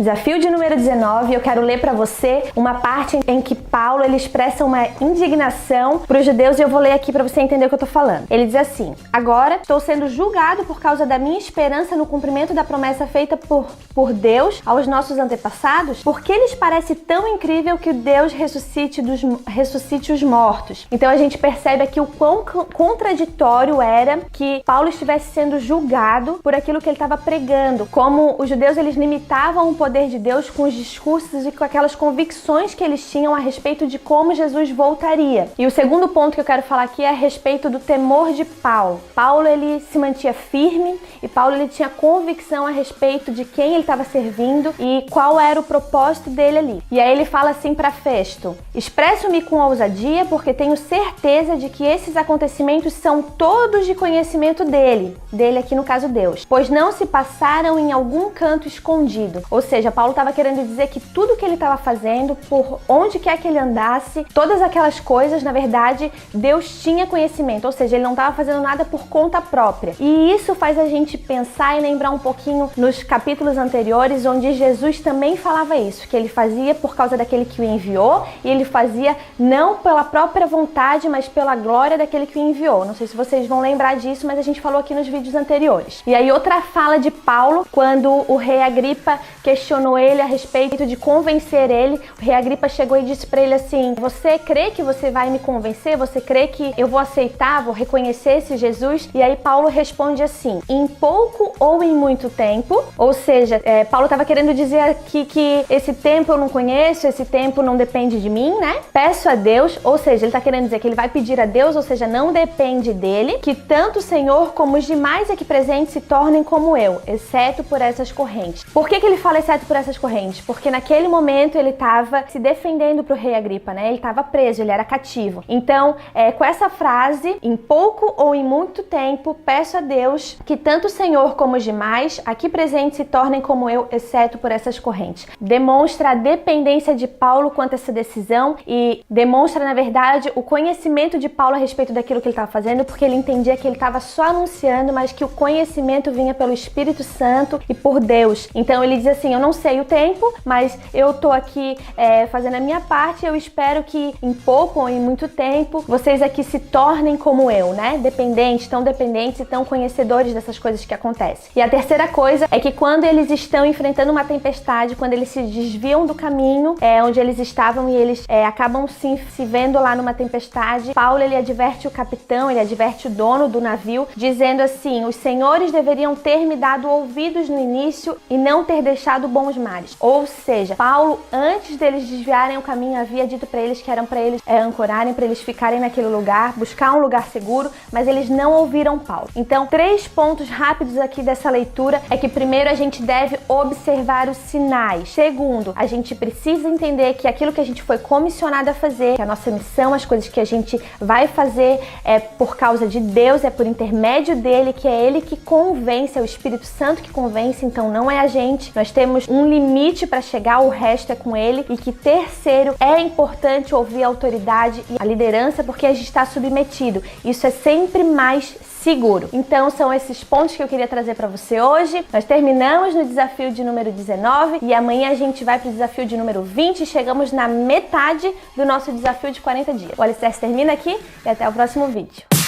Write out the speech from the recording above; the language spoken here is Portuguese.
Desafio de número 19, eu quero ler para você uma parte em que Paulo ele expressa uma indignação para os judeus e eu vou ler aqui para você entender o que eu tô falando. Ele diz assim: agora estou sendo julgado por causa da minha esperança no cumprimento da promessa feita por Deus aos nossos antepassados, porque lhes parece tão incrível que Deus ressuscite os mortos. Então a gente percebe aqui o quão contraditório era que Paulo estivesse sendo julgado por aquilo que ele estava pregando, como os judeus eles limitavam o poder de Deus com os discursos e com aquelas convicções que eles tinham a respeito de como Jesus voltaria. E o segundo ponto que eu quero falar aqui é a respeito do temor de Paulo. Paulo ele se mantinha firme e Paulo ele tinha convicção a respeito de quem ele estava servindo e qual era o propósito dele ali. E aí ele fala assim para Festo: expresso-me com ousadia porque tenho certeza de que esses acontecimentos são todos de conhecimento dele aqui no caso Deus, pois não se passaram em algum canto escondido. Ou seja, Paulo estava querendo dizer que tudo que ele estava fazendo, por onde quer que ele andasse, todas aquelas coisas, na verdade, Deus tinha conhecimento, ou seja, ele não estava fazendo nada por conta própria. E isso faz a gente pensar e lembrar um pouquinho nos capítulos anteriores, onde Jesus também falava isso, que ele fazia por causa daquele que o enviou, e ele fazia não pela própria vontade, mas pela glória daquele que o enviou. Não sei se vocês vão lembrar disso, mas a gente falou aqui nos vídeos anteriores. E aí outra fala de Paulo, quando o rei Agripa questionou ele a respeito de convencer ele, o rei Agripa chegou e disse para ele assim: você crê que você vai me convencer? Você crê que eu vou aceitar, vou reconhecer esse Jesus? E aí Paulo responde assim: em pouco ou em muito tempo. Ou seja, Paulo estava querendo dizer aqui que esse tempo eu não conheço, esse tempo não depende de mim, né? Peço a Deus, ou seja, ele está querendo dizer que ele vai pedir a Deus, ou seja, não depende dele, que tanto o Senhor como os demais aqui presentes se tornem como eu, exceto por essas correntes. Por que ele fala exceto por essas correntes? Porque naquele momento ele estava se defendendo para o rei Agripa, né? Ele estava preso, ele era cativo. Então, com essa frase, em pouco ou em muito tempo, peço a Deus que tanto o Senhor como os demais aqui presentes se tornem como eu, exceto por essas correntes. Demonstra a dependência de Paulo quanto a essa decisão e demonstra, na verdade, o conhecimento de Paulo a respeito daquilo que ele estava fazendo, porque ele entendia que ele estava só anunciando, mas que o conhecimento vinha pelo Espírito Santo e por Deus. Então ele diz assim: eu não sei o tempo, mas eu tô aqui fazendo a minha parte, eu espero que em pouco ou em muito tempo vocês aqui se tornem como eu, né? Tão dependentes e tão conhecedores dessas coisas que acontecem. E a terceira coisa é que quando eles estão enfrentando uma tempestade, quando eles se desviam do caminho onde eles estavam e eles acabam se vendo lá numa tempestade, Paulo ele adverte o capitão, ele adverte o dono do navio, dizendo assim: os senhores deveriam ter me dado ouvidos no início e não ter deixado bons mares. Ou seja, Paulo, antes deles desviarem o caminho, havia dito para eles que eram para eles ancorarem, para eles ficarem naquele lugar, buscar um lugar seguro, mas eles não ouviram Paulo. Então, 3 pontos rápidos aqui dessa leitura é que primeiro a gente deve observar os sinais. Segundo, a gente precisa entender que aquilo que a gente foi comissionado a fazer, que a nossa missão, as coisas que a gente vai fazer é por causa de Deus, é por intermédio dele, que é ele que convence, é o Espírito Santo que convence, então não é a gente. Nós temos um limite para chegar, o resto é com ele. E que terceiro, é importante ouvir a autoridade e a liderança porque a gente está submetido. Isso é sempre mais seguro. Então são esses pontos que eu queria trazer para você hoje. Nós terminamos no desafio de número 19 e amanhã a gente vai para o desafio de número 20 e chegamos na metade do nosso desafio de 40 dias. O Alicerce termina aqui e até o próximo vídeo.